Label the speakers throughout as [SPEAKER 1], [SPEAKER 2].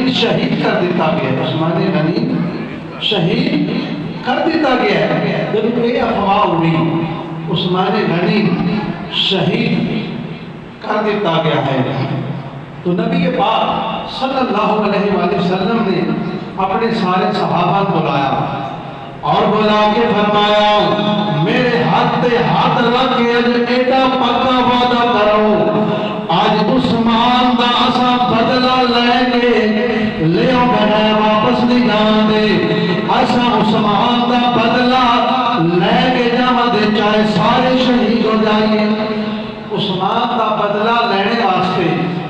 [SPEAKER 1] غنی شہید کر دیتا گیا ہے، عثمان غنی شہید کر دیتا گیا ہے۔ جب یہ افواہ ہوئی عثمان غنی شہید کر دیتا گیا ہے تو نبی پاک صلی اللہ علیہ وآلہ وسلم نے اپنے سارے صحابہ کو بلایا اور بلا کے فرمایا میرے ہاتھ پہ ہاتھ رکھ کے اج ایڈا پکا وعدہ کرو آج عثمان دا اسا بدلہ لے کے لیو بغیر واپس نہیں جان دے، اسا عثمان دا بدلہ لے کے جاواں دے چاہے سارے شہید ہو جائیے۔ عثمان دا بدلہ لینے واسطے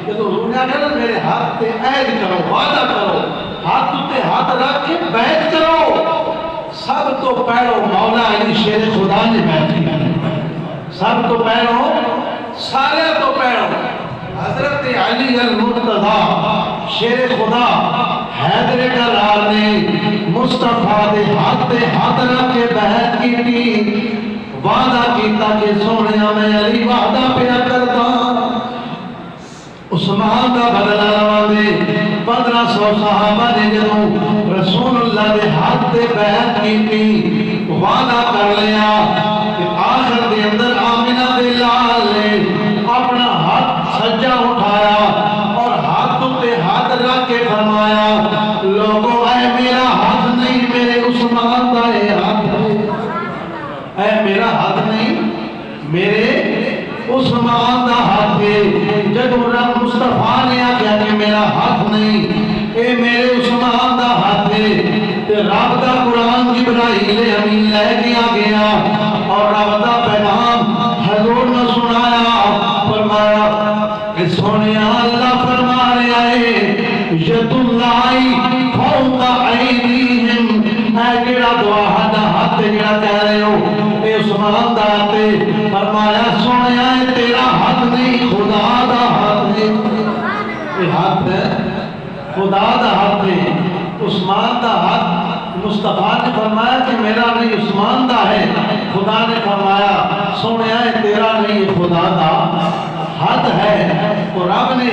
[SPEAKER 1] جدو رونا کہ میرے ہاتھ تے عہد کرو، وعدہ کرو، ہاتھ تے ہاتھ رکھ کے بیعت کرو، سب تو پہلو مولا علی شیر خدا نے بیعت کی، سب تو پہلو سارے تو پہلو حضرت علی المرتضی شیر خدا حیدر کرار نے مصطفیٰ دے ہاتھ رکھ کے بیعت کی، وعدہ کیتا کہ سونیا میں علی وعدہ پیا کرتا عثمان دا بدلہ لواں دے۔ 1500 صحابہ نے جدوں رسول اللہ دے ہاتھ تے بیعت کی وعدہ کر لیا کہ آخر دے اندر آمنہ دے لال نے اپنا ہاتھ سجا اٹھایا اور ہاتھ تے ہاتھ رکھ کے فرمایا لوگوں اے میرا ہاتھ نہیں میرے عثمان دا اے ہاتھ ہے، اے میرا ہاتھ نہیں میرے عثمان دا ہاتھ ہے۔ جب رب مصطفیٰ نے آگیا کہ میرا ہاتھ نہیں اے میرے عثمان دا ہاتھ ہے، تے رب دا قرآن جبرائیل امین لے کے آگیا اور رب دا پیغام حضور نے سنایا، فرمایا کہ سونیا اللہ فرما رہا ہے ید اللہ فوق ایدیہم، اے جڑا دعا دا ہاتھ جڑا کہہ رہے ہو اے عثمان دا ہاتھ ہے، فرمایا سونیا ہے تیرا ہاتھ نہیں خدا دا ہاتھ ہے، یہ ہاتھ ہے خدا دا ہاتھ ہے۔ عثمان دا ہاتھ مصطفیٰ نے فرمایا کہ میرا نہیں عثمان دا ہے، خدا نے فرمایا سونیا ہے تیرا نہیں خدا دا ہاتھ ہے۔ تو رب نے